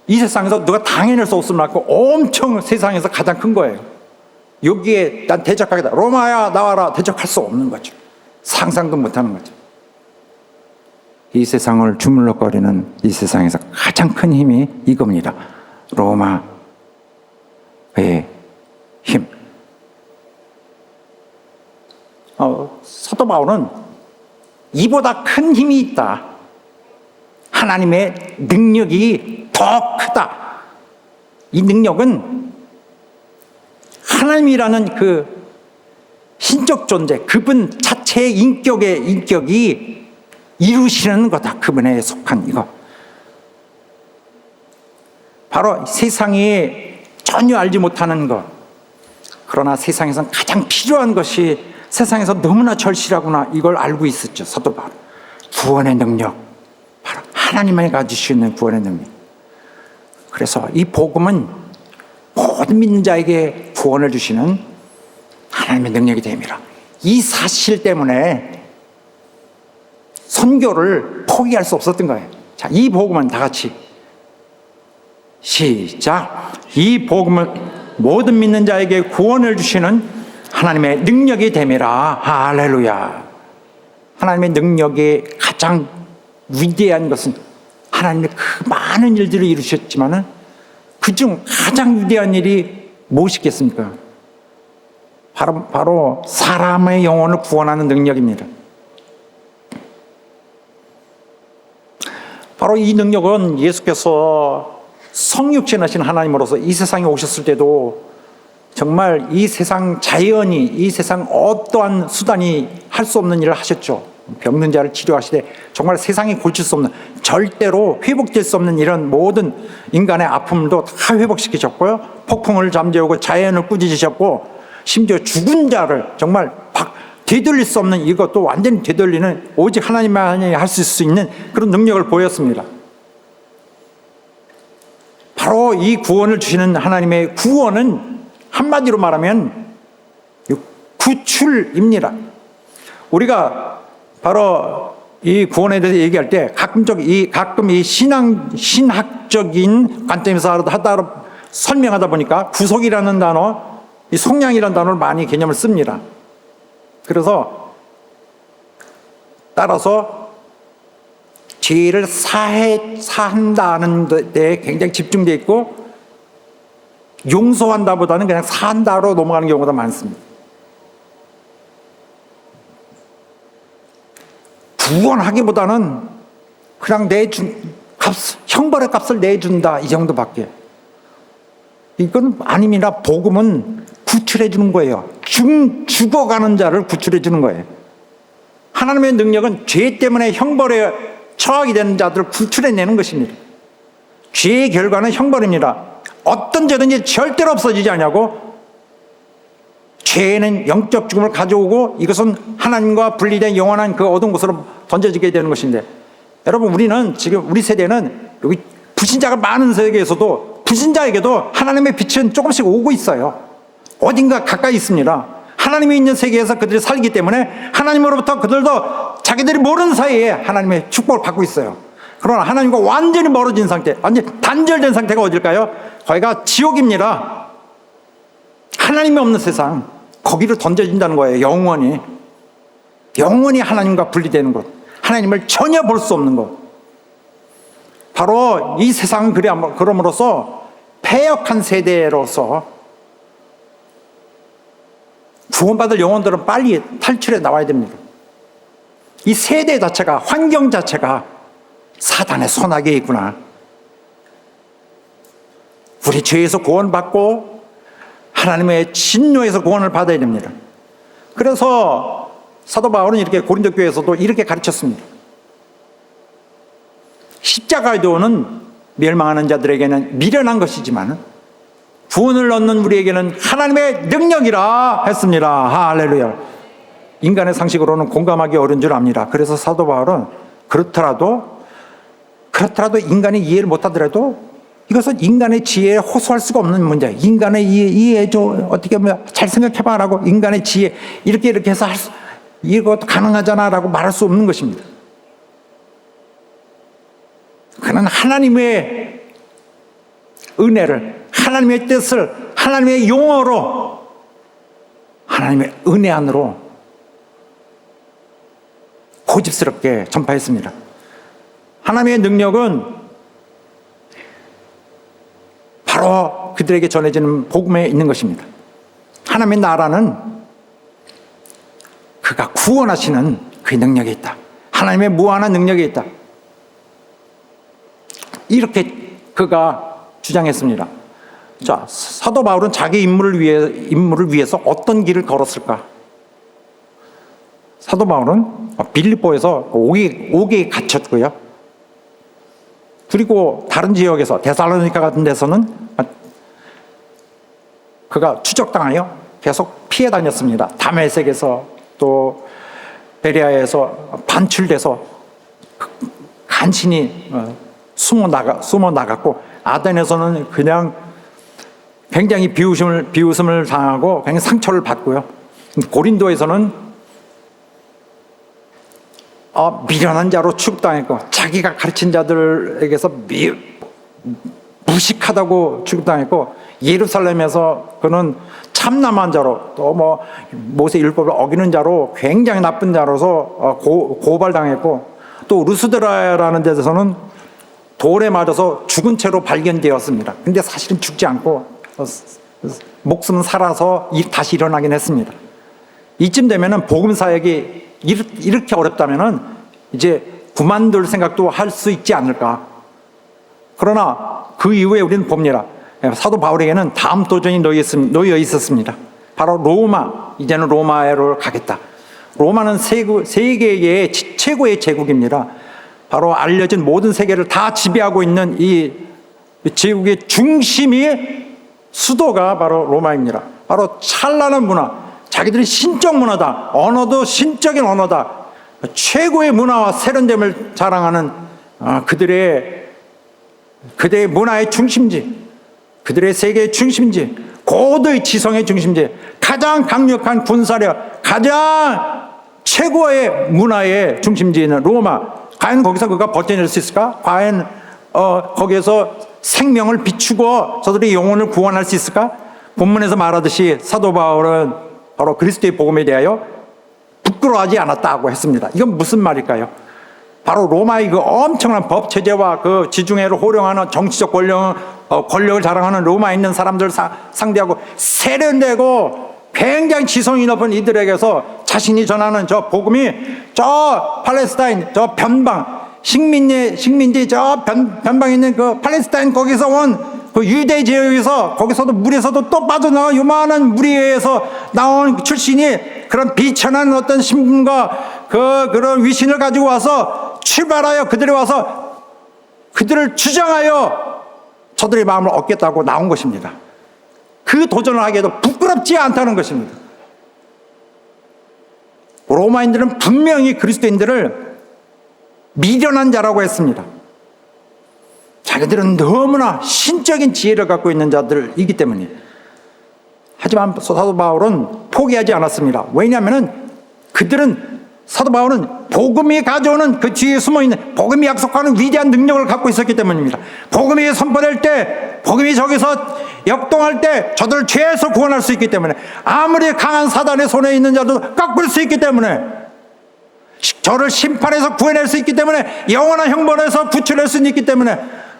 이 세상에서 누가 당해낼 수 없을 만큼 엄청 세상에서 가장 큰 거예요. 여기에 난 대적하겠다. 로마야 나와라. 대적할 수 없는 거죠. 상상도 못하는 거죠. 이 세상을 주물럭거리는 이 세상에서 가장 큰 힘이 이겁니다. 로마의 힘. 사도 바울은 이보다 큰 힘이 있다. 하나님의 능력이 더 크다. 이 능력은 하나님이라는 그 신적 존재, 그분 자체의 인격이 이루시는 거다. 그분에 속한 이거. 바로 세상이 전혀 알지 못하는 것. 그러나 세상에선 가장 필요한 것이 세상에서 너무나 절실하구나. 이걸 알고 있었죠. 사도 바울. 구원의 능력. 바로 하나님이 가지실 수 있는 구원의 능력. 그래서 이 복음은 모든 믿는 자에게 구원을 주시는 하나님의 능력이 됩니다. 이 사실 때문에 선교를 포기할 수 없었던 거예요. 자, 이 복음은 다 같이 시작. 이 복음은 모든 믿는 자에게 구원을 주시는 하나님의 능력이 됨이라. 할렐루야. 하나님의 능력이 가장 위대한 것은 하나님의 그 많은 일들을 이루셨지만은 그중 가장 위대한 일이 무엇이겠습니까? 바로 사람의 영혼을 구원하는 능력입니다. 바로 이 능력은 예수께서 성육신 하신 하나님으로서 이 세상에 오셨을 때도 정말 이 세상 자연이, 이 세상 어떠한 수단이 할 수 없는 일을 하셨죠. 병든 자를 치료하시되 정말 세상이 고칠 수 없는, 절대로 회복될 수 없는 이런 모든 인간의 아픔도 다 회복시키셨고요. 폭풍을 잠재우고 자연을 꾸짖으셨고, 심지어 죽은 자를 정말 되돌릴 수 없는, 이것도 완전히 되돌리는 오직 하나님만이 할 수 있는 그런 능력을 보였습니다. 바로 이 구원을 주시는 하나님의 구원은 한마디로 말하면 구출입니다. 우리가 바로 이 구원에 대해서 얘기할 때 가끔 이 신학적인 관점에서 설명하다 보니까 구속이라는 단어, 이 속량이라는 단어를 많이 개념을 씁니다. 그래서 따라서 죄를 사한다는 데 굉장히 집중되어 있고, 용서한다보다는 그냥 사한다로 넘어가는 경우가 많습니다. 구원하기보다는 그냥 형벌의 값을 내준다, 이 정도밖에. 이건 아닙니다. 복음은 구출해 주는 거예요. 죽어가는 자를 구출해 주는 거예요. 하나님의 능력은 죄 때문에 형벌에 처하게 되는 자들을 구출해내는 것입니다. 죄의 결과는 형벌입니다. 어떤 죄든지 절대로 없어지지 않냐고. 죄는 영적 죽음을 가져오고 이것은 하나님과 분리된 영원한 그 어두운 곳으로 던져지게 되는 것인데, 여러분, 우리는 지금 우리 세대는 여기 불신자가 많은 세계에서도 불신자에게도 하나님의 빛은 조금씩 오고 있어요. 어딘가 가까이 있습니다. 하나님이 있는 세계에서 그들이 살기 때문에 하나님으로부터 그들도 자기들이 모르는 사이에 하나님의 축복을 받고 있어요. 그러나 하나님과 완전히 멀어진 상태, 완전히 단절된 상태가 어딜까요? 거기가 지옥입니다. 하나님이 없는 세상, 거기로 던져진다는 거예요. 영원히 하나님과 분리되는 것, 하나님을 전혀 볼 수 없는 것. 바로 이 세상은 그럼으로써 패역한 세대로서 구원받을 영혼들은 빨리 탈출해 나와야 됩니다. 이 세대 자체가, 환경 자체가 사단의 손아귀에 있구나. 우리 죄에서 구원받고 하나님의 진노에서 구원을 받아야 됩니다. 그래서 사도 바울은 이렇게 고린도 교회에서도 이렇게 가르쳤습니다. 십자가의 도는 멸망하는 자들에게는 미련한 것이지만 구원을 얻는 우리에게는 하나님의 능력이라 했습니다. 할렐루야. 인간의 상식으로는 공감하기 어려운 줄 압니다. 그래서 사도 바울은 그렇더라도 인간이 이해를 못하더라도 이것은 인간의 지혜에 호소할 수가 없는 문제예요. 인간의 이해해줘, 어떻게 잘 생각해봐 라고, 인간의 지혜 이렇게 해서 이것도 가능하잖아 라고 말할 수 없는 것입니다. 그는 하나님의 은혜를, 하나님의 뜻을, 하나님의 용어로, 하나님의 은혜 안으로 고집스럽게 전파했습니다. 하나님의 능력은 바로 그들에게 전해지는 복음에 있는 것입니다. 하나님의 나라는 그가 구원하시는 그 능력이 있다. 하나님의 무한한 능력이 있다. 이렇게 그가 주장했습니다. 자, 사도 바울은 자기 임무를 위해서 어떤 길을 걸었을까? 사도 바울은 빌립보에서 5개에 갇혔고요. 그리고 다른 지역에서 데살로니가 같은 데서는 그가 추적당하여 계속 피해 다녔습니다. 다메섹에서 또 베레아에서 반출돼서 간신히 숨어 나갔고, 아덴에서는 그냥 굉장히 비웃음을 당하고 굉장히 상처를 받고요. 고린도에서는 미련한 자로 취급당했고, 자기가 가르친 자들에게서 무식하다고 취급당했고, 예루살렘에서 그는 참남한 자로, 또 모세 율법을 어기는 자로, 굉장히 나쁜 자로서 고발당했고, 또 루스드라라는 데서는 돌에 맞아서 죽은 채로 발견되었습니다. 근데 사실은 죽지 않고 목숨은 살아서 다시 일어나긴 했습니다. 이쯤 되면은 복음 사역이 이렇게 어렵다면은 이제 그만둘 생각도 할 수 있지 않을까. 그러나 그 이후에 우리는 봅니다. 사도 바울에게는 다음 도전이 놓여 있었습니다. 바로 로마. 이제는 로마로 가겠다. 로마는 세계의 최고의 제국입니다. 바로 알려진 모든 세계를 다 지배하고 있는 이 제국의 중심이, 수도가 바로 로마입니다. 바로 찬란한 문화, 자기들이 신적 문화다, 언어도 신적인 언어다, 최고의 문화와 세련됨을 자랑하는 그들의 문화의 중심지, 그들의 세계의 중심지, 고도의 지성의 중심지, 가장 강력한 군사력, 가장 최고의 문화의 중심지는 로마. 과연 거기서 그가 버텨낼 수 있을까? 과연 거기에서 생명을 비추고 저들의 영혼을 구원할 수 있을까? 본문에서 말하듯이 사도 바울은 바로 그리스도의 복음에 대하여 부끄러워하지 않았다고 했습니다. 이건 무슨 말일까요? 바로 로마의 그 엄청난 법 체제와 그 지중해를 호령하는 정치적 권력을 자랑하는 로마에 있는 사람들 상대하고 세련되고 굉장히 지성이 높은 이들에게서 자신이 전하는 저 복음이 저 팔레스타인, 저 변방, 식민지 저 변방에 있는 그 팔레스타인, 거기서 온 그 유대 지역에서, 거기서도 물에서도 또 빠져나와 요만한 무리에서 나온 출신이 그런 비천한 어떤 신분과 그런 위신을 가지고 와서 출발하여 그들이 와서 그들을 주장하여 저들의 마음을 얻겠다고 나온 것입니다. 그 도전을 하기에도 부끄럽지 않다는 것입니다. 로마인들은 분명히 그리스도인들을 미련한 자라고 했습니다. 자기들은 너무나 신적인 지혜를 갖고 있는 자들이기 때문에. 하지만 사도 바울은 포기하지 않았습니다. 왜냐하면 사도 바울은 복음이 가져오는 그 뒤에 숨어있는, 복음이 약속하는 위대한 능력을 갖고 있었기 때문입니다. 복음이 선포될 때, 복음이 저기서 역동할 때 저들을 죄에서 구원할 수 있기 때문에, 아무리 강한 사단의 손에 있는 자도 깎을 수 있기 때문에, 저를 심판해서 구해낼 수 있기 때문에, 영원한 형벌에서 구출할 수 있기 때문에,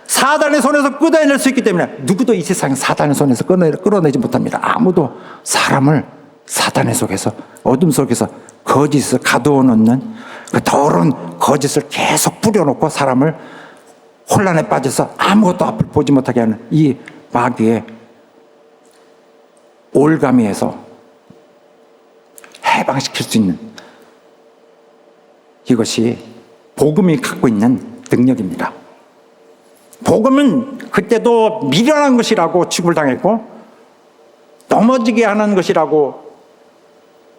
사단의 손에서 끌어낼 수 있기 때문에, 누구도 이 세상에 사단의 손에서 끌어내지 못합니다. 아무도 사람을 사단의 속에서, 어둠 속에서 거짓을 가두어 놓는 그 더러운 거짓을 계속 뿌려놓고 사람을 혼란에 빠져서 아무것도 앞을 보지 못하게 하는 이 마귀의 올가미에서 해방시킬 수 있는, 이것이 복음이 갖고 있는 능력입니다. 복음은 그때도 미련한 것이라고 취급을 당했고 넘어지게 하는 것이라고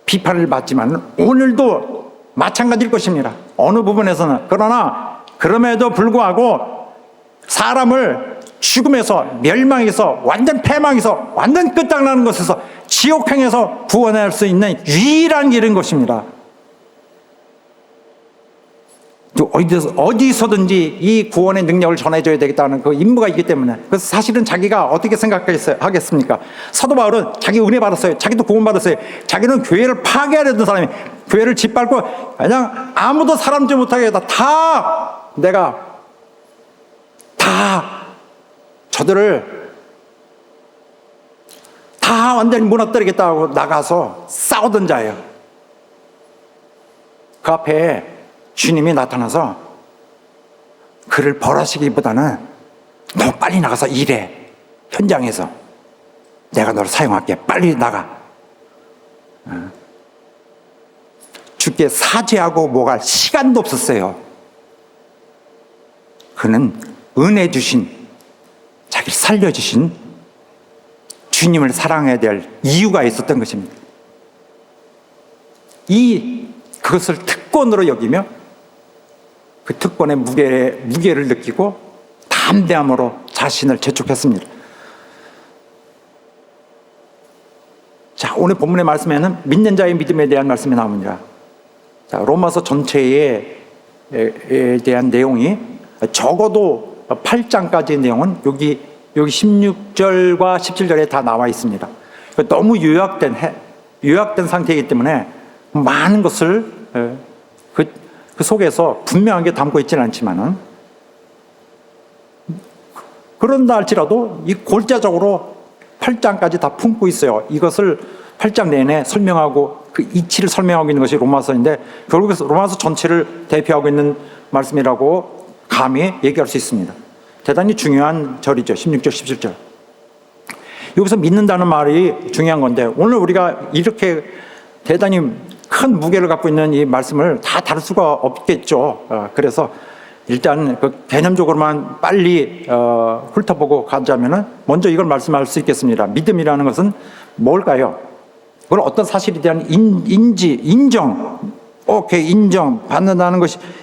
비판을 받지만 오늘도 마찬가지일 것입니다. 어느 부분에서는. 그러나 그럼에도 불구하고 사람을 죽음에서, 멸망에서, 완전 패망에서, 완전 끝장나는 것에서, 지옥행에서 구원할 수 있는 유일한 길인 것입니다. 어디서든지 이 구원의 능력을 전해줘야 되겠다는 그 임무가 있기 때문에. 그래서 사실은 자기가 어떻게 생각하겠습니까? 사도 바울은 자기 은혜 받았어요. 자기도 구원 받았어요. 자기는 교회를 파괴하려던 사람이, 교회를 짓밟고 그냥 아무도 사람지 못하게 내가 저들을 다 완전히 무너뜨리겠다고 나가서 싸우던 자예요. 그 앞에 주님이 나타나서 그를 벌하시기보다는 너 빨리 나가서 일해. 현장에서 내가 너를 사용할게. 빨리 나가. 주께 사죄하고 뭐갈 시간도 없었어요. 그는 은혜 주신, 자기를 살려주신 주님을 사랑해야 될 이유가 있었던 것입니다. 그것을 특권으로 여기며 그 특권의 무게를 느끼고 담대함으로 자신을 재촉했습니다. 자, 오늘 본문의 말씀에는 믿는 자의 믿음에 대한 말씀이 나옵니다. 자, 로마서 전체에 대한 내용이 적어도 8장까지의 내용은 여기 16절과 17절에 다 나와 있습니다. 너무 요약된 상태이기 때문에 많은 것을 그 속에서 분명하게 담고 있지는 않지만은, 그런다 할지라도 이 골자적으로 8장까지 다 품고 있어요. 이것을 8장 내내 설명하고 그 이치를 설명하고 있는 것이 로마서인데, 결국에서 로마서 전체를 대표하고 있는 말씀이라고 감히 얘기할 수 있습니다. 대단히 중요한 절이죠. 16절, 17절. 여기서 믿는다는 말이 중요한 건데, 오늘 우리가 이렇게 대단히 큰 무게를 갖고 있는 이 말씀을 다 다룰 수가 없겠죠. 그래서 일단 그 개념적으로만 빨리 훑어보고 가자면은, 먼저 이걸 말씀할 수 있겠습니다. 믿음이라는 것은 뭘까요? 그건 어떤 사실에 대한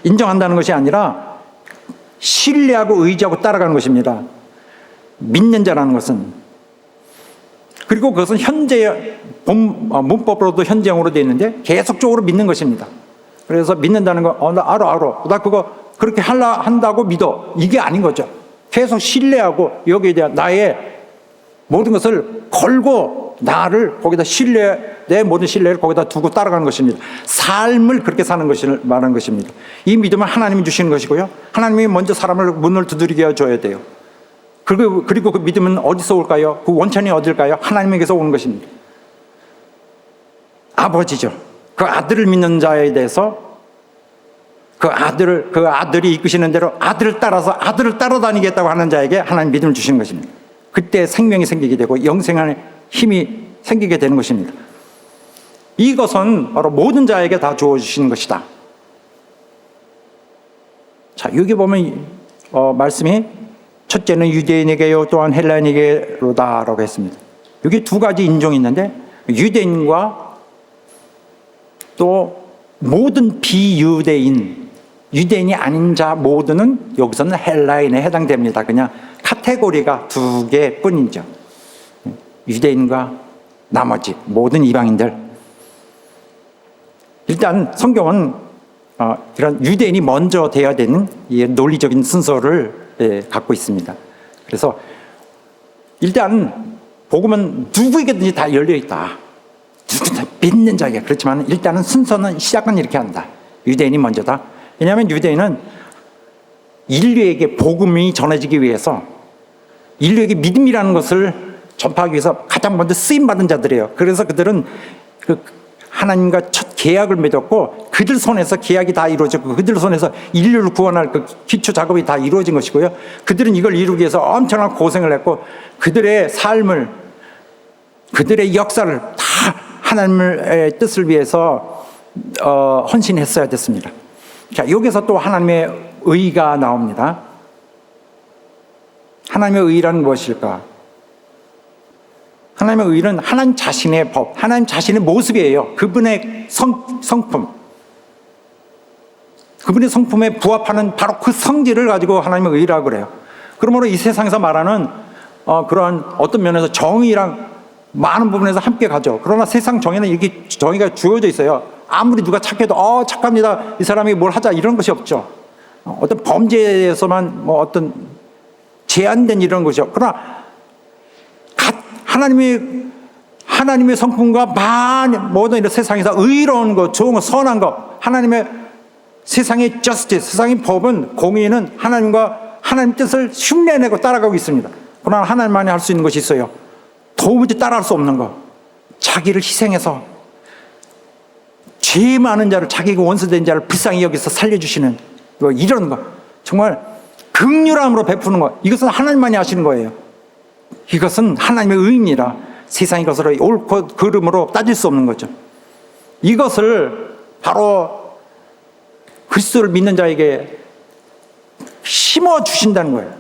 인정한다는 것이 아니라 신뢰하고 의지하고 따라가는 것입니다. 믿는 자라는 것은. 그리고 그것은 문법으로도 현재형으로 되어 있는데 계속적으로 믿는 것입니다. 그래서 믿는다는 거, 나 알아. 나 그거 그렇게 한다고 믿어. 이게 아닌 거죠. 계속 신뢰하고 여기에 대한 나의 모든 것을 걸고 나를 거기다 내 모든 신뢰를 거기다 두고 따라가는 것입니다. 삶을 그렇게 사는 것을 말하는 것입니다. 이 믿음은 하나님이 주시는 것이고요. 하나님이 먼저 사람을 문을 두드리게 해줘야 돼요. 그리고 그 믿음은 어디서 올까요? 그 원천이 어딜까요? 하나님에게서 오는 것입니다. 아버지죠. 그 아들을 믿는 자에 대해서 그 아들이 이끄시는 대로 아들을 따라다니겠다고 하는 자에게 하나님 믿음을 주시는 것입니다. 그때 생명이 생기게 되고 영생의 힘이 생기게 되는 것입니다. 이것은 바로 모든 자에게 다 주어주시는 것이다. 자, 여기 보면 말씀이 첫째는 유대인에게요 또한 헬라인에게로다라고 했습니다. 여기 두 가지 인종이 있는데, 유대인과 또 모든 유대인이 아닌 자 모두는 여기서는 헬라인에 해당됩니다. 그냥 카테고리가 두 개뿐이죠. 유대인과 나머지 모든 이방인들. 일단 성경은 이런 유대인이 먼저 돼야 되는 이 논리적인 순서를 갖고 있습니다. 그래서 일단 복음은 누구에게든지 다 열려 있다. 누구나 믿는 자에게. 그렇지만 일단은 시작은 이렇게 한다. 유대인이 먼저다. 왜냐하면 유대인은 인류에게 복음이 전해지기 위해서, 인류에게 믿음이라는 것을 전파하기 위해서 가장 먼저 쓰임받은 자들이에요. 그래서 그들은 하나님과 첫 계약을 맺었고, 그들 손에서 계약이 다 이루어졌고, 그들 손에서 인류를 구원할 그 기초 작업이 다 이루어진 것이고요. 그들은 이걸 이루기 위해서 엄청난 고생을 했고, 그들의 삶을, 그들의 역사를 다 하나님의 뜻을 위해서 헌신했어야 됐습니다. 자, 여기서 또 하나님의 의가 나옵니다. 하나님의 의란 무엇일까? 하나님의 의는 하나님 자신의 법, 하나님 자신의 모습이에요. 그분의 성품, 그분의 성품에 부합하는 바로 그 성질을 가지고 하나님의 의라고 그래요. 그러므로 이 세상에서 말하는 그러한 어떤 면에서 정의랑 많은 부분에서 함께 가죠. 그러나 세상 정의는 이렇게 정의가 주어져 있어요. 아무리 누가 착해도 착합니다, 이 사람이 뭘 하자, 이런 것이 없죠. 어떤 범죄에서만 어떤 제한된 이런 것이죠. 그러나 하나님의 성품과 모든 이런 세상에서 의로운 것, 좋은 것, 선한 것, 하나님의 세상의 justice, 세상의 법은, 공의는 하나님 뜻을 흉내내고 따라가고 있습니다. 그러나 하나님만이 할 수 있는 것이 있어요. 도무지 따라할 수 없는 것. 자기를 희생해서 죄 많은 자를, 자기가 원수된 자를 불쌍히 여기서 살려주시는 이런 것, 정말 긍휼함으로 베푸는 것, 이것은 하나님만이 하시는 거예요. 이것은 하나님의 의입니다. 세상의 것으로 옳고 그름으로 따질 수 없는 거죠. 이것을 바로 그리스도를 믿는 자에게 심어 주신다는 거예요.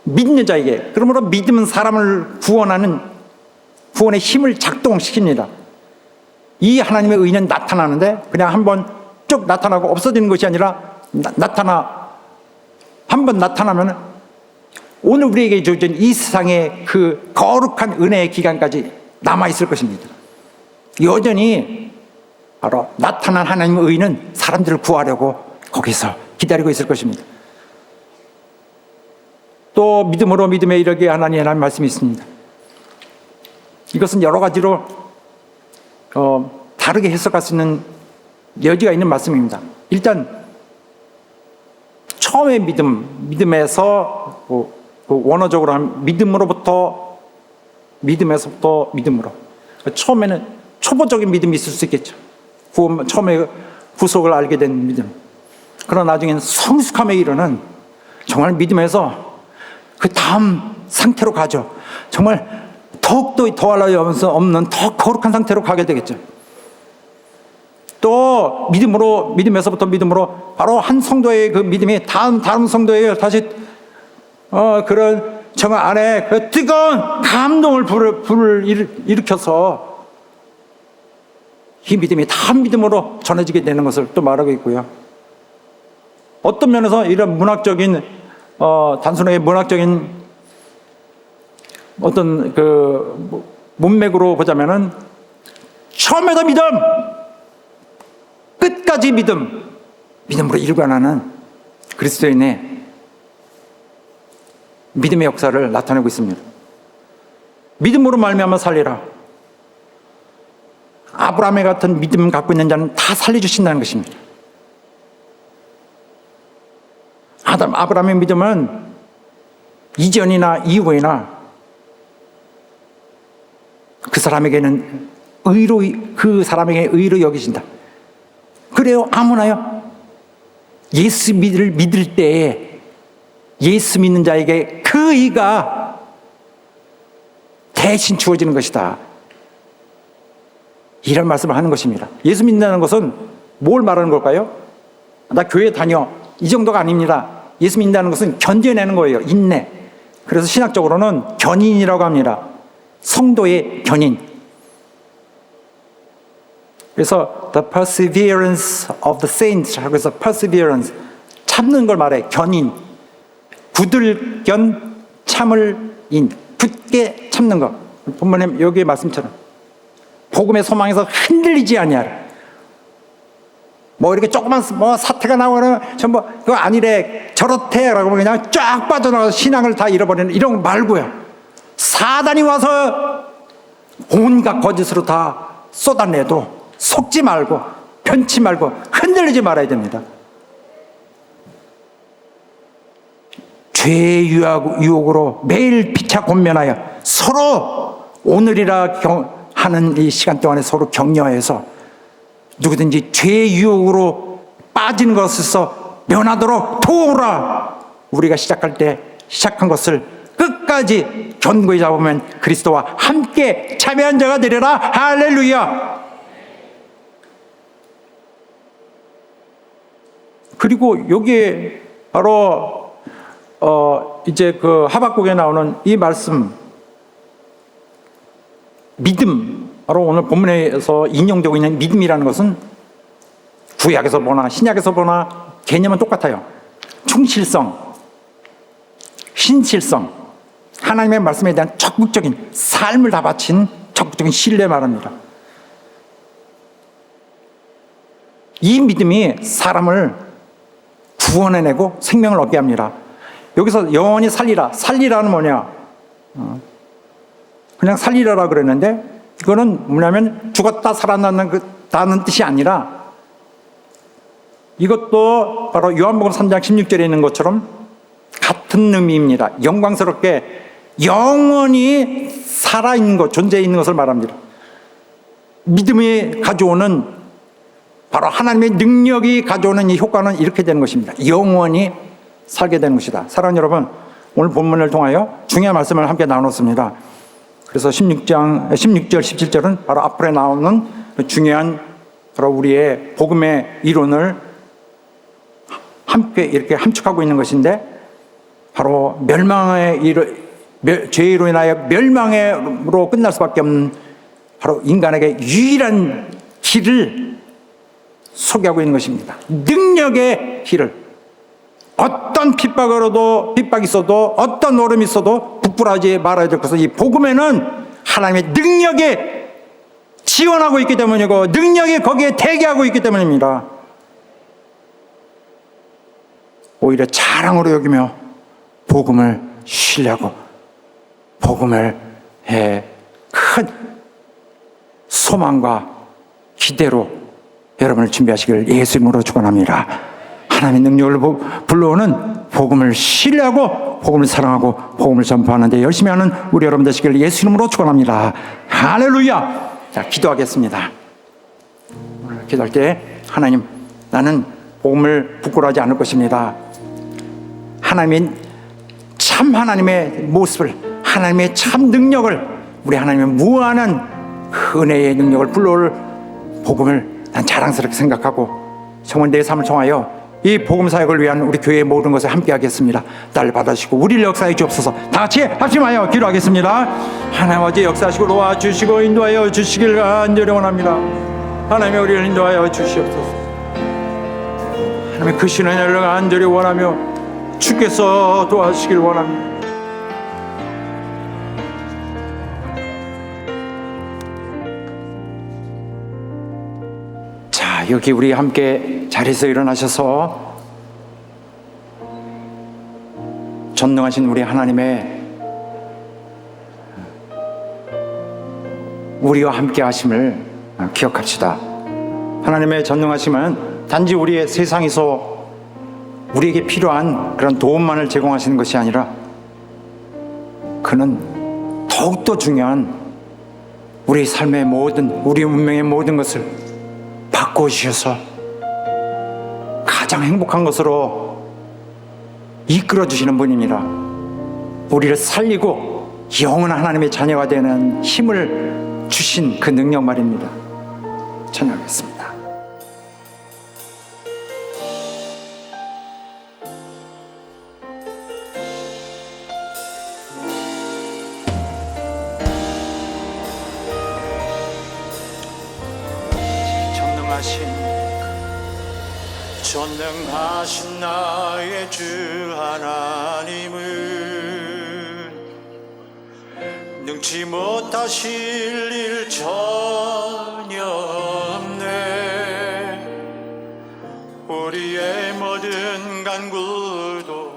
믿는 자에게. 그러므로 믿음은 사람을 구원의 힘을 작동시킵니다. 이 하나님의 의는 나타나는데 그냥 한번 쭉 나타나고 없어지는 것이 아니라 한번 나타나면 오늘 우리에게 주어진 이 세상의 그 거룩한 은혜의 기간까지 남아있을 것입니다. 여전히 바로 나타난 하나님의 의는 사람들을 구하려고 거기서 기다리고 있을 것입니다. 또 믿음으로 믿음에 이르게 하나님의 말씀이 있습니다. 이것은 여러 가지로 다르게 해석할 수 있는 여지가 있는 말씀입니다. 일단 처음에 믿음에서 원어적으로 하면 믿음으로부터 믿음으로. 처음에는 초보적인 믿음이 있을 수 있겠죠. 처음에 구속을 알게 된 믿음. 그러나 나중에는 성숙함에 이르는 정말 믿음에서 그 다음 상태로 가죠. 정말 더욱더 더할 수 없는 더 거룩한 상태로 가게 되겠죠. 또 믿음에서부터 믿음으로 바로 한 성도의 그 믿음이 다른 성도에게 다시 그런 정 안에 그 뜨거운 감동을 불을 일으켜서 이 믿음이 다음 믿음으로 전해지게 되는 것을 또 말하고 있고요. 어떤 면에서 이런 단순하게 문학적인 어떤 그 문맥으로 보자면은 처음에도 믿음, 끝까지 믿음으로 일관하는 그리스도인의 믿음의 역사를 나타내고 있습니다. 믿음으로 말미암아 살리라. 아브라함의 같은 믿음 갖고 있는 자는 다 살려주신다는 것입니다. 아브라함의 믿음은 이전이나 이후에나 그 사람에게 의로 여기신다. 그래요, 아무나요. 예수 믿을 때에 예수 믿는 자에게 그 의가 대신 주어지는 것이다. 이런 말씀을 하는 것입니다. 예수 믿는다는 것은 뭘 말하는 걸까요? 나 교회 다녀. 이 정도가 아닙니다. 예수 믿는다는 것은 견뎌내는 거예요. 인내. 그래서 신학적으로는 견인이라고 합니다. 성도의 견인. 그래서 the perseverance of the saints 하고 해서 perseverance, 참는 걸 말해. 견인. 굳을견 참을 인. 굳게 참는 것. 본문에 여기의 말씀처럼 복음의 소망에서 흔들리지 아니하라. 이렇게 조그만 사태가 나오면 전부 그거 아니래 저렇대라고 그냥 쫙 빠져나가서 신앙을 다 잃어버리는 이런 거 말고요. 사단이 와서 온갖 거짓으로 다 쏟아내도 속지 말고 편치 말고 흔들리지 말아야 됩니다. 죄의 유혹으로 매일 피차 권면하여 서로 오늘이라 하는 이 시간 동안에 서로 격려해서 누구든지 죄의 유혹으로 빠진 것에서 면하도록 도우라. 우리가 시작한 것을 끝까지 견고히 잡으면 그리스도와 함께 참여한 자가 되리라. 할렐루야. 그리고 여기에 바로 이제 그 하박국에 나오는 이 말씀, 믿음, 바로 오늘 본문에서 인용되고 있는 믿음이라는 것은 구약에서 보나 신약에서 보나 개념은 똑같아요. 충실성, 신실성, 하나님의 말씀에 대한 적극적인 삶을 다 바친 적극적인 신뢰 말합니다. 이 믿음이 사람을 구원해내고 생명을 얻게 합니다. 여기서 영원히 살리라는 뭐냐? 그냥 살리라라 그랬는데 이거는 뭐냐면 죽었다 살아난다는 뜻이 아니라 이것도 바로 요한복음 3장 16절에 있는 것처럼 같은 의미입니다. 영광스럽게 영원히 살아있는 것, 존재해 있는 것을 말합니다. 믿음이 가져오는 바로 하나님의 능력이 가져오는 이 효과는 이렇게 되는 것입니다. 영원히 살게 되는 것이다. 사랑하는 여러분, 오늘 본문을 통하여 중요한 말씀을 함께 나눴습니다. 그래서 16절, 17절은 바로 앞으로 나오는 중요한 바로 우리의 복음의 이론을 함께 이렇게 함축하고 있는 것인데, 바로 죄로 인하여 멸망으로 끝날 수밖에 없는 바로 인간에게 유일한 길을 소개하고 있는 것입니다. 능력의 길을. 어떤 핍박이 있어도, 어떤 어려움이 있어도 부끄러워하지 말아야 될 것은, 이 복음에는 하나님의 능력이 지원하고 있기 때문이고, 능력이 거기에 대기하고 있기 때문입니다. 오히려 자랑으로 여기며 복음을 신뢰하고 복음을 큰 소망과 기대로 여러분을 준비하시길 예수 이름으로 축원합니다. 하나님의 능력을 불러오는 복음을 신뢰하고 복음을 사랑하고 복음을 전파하는 데 열심히 하는 우리 여러분 되시길 예수 이름으로 축원합니다. 할렐루야. 자, 기도하겠습니다. 오늘 기도할 때, 하나님, 나는 복음을 부끄러워하지 않을 것입니다. 하나님의 모습을, 하나님의 참 능력을, 우리 하나님의 무한한 은혜의 능력을 불러올 복음을 난 자랑스럽게 생각하고, 정말 내 삶을 통하여 이 복음 사역을 위한 우리 교회의 모든 것을 함께 하겠습니다. 나를 받아주시고 우리를 역사해 주옵소서. 다 같이 합심하여 기도하겠습니다. 하나님 아버지, 역사하시고 도와주시고 인도하여 주시길 간절히 원합니다. 하나님의 우리를 인도하여 주시옵소서. 하나님의 크신 은혜를 간절히 원하며 주께서 도와주시길 원합니다. 자, 여기 우리 함께 자리에서 일어나셔서 전능하신 우리 하나님의 우리와 함께 하심을 기억합시다. 하나님의 전능하심은 단지 우리의 세상에서 우리에게 필요한 그런 도움만을 제공하시는 것이 아니라, 그는 더욱더 중요한 우리 삶의 모든, 우리 운명의 모든 것을 바꿔주셔서 가장 행복한 것으로 이끌어주시는 분입니다. 우리를 살리고 영원한 하나님의 자녀가 되는 힘을 주신 그 능력 말입니다. 찬양하겠습니다. 전능하신 나의 주 하나님은 능치 못하실 일 전혀 없네. 우리의 모든 간구도,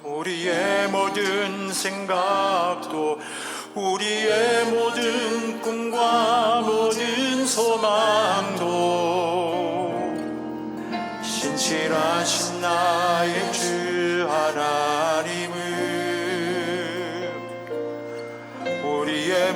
우리의 모든 생각도, 우리의 모든 꿈과 모든 소망도 신실하신 나의 주 하나님은 우리의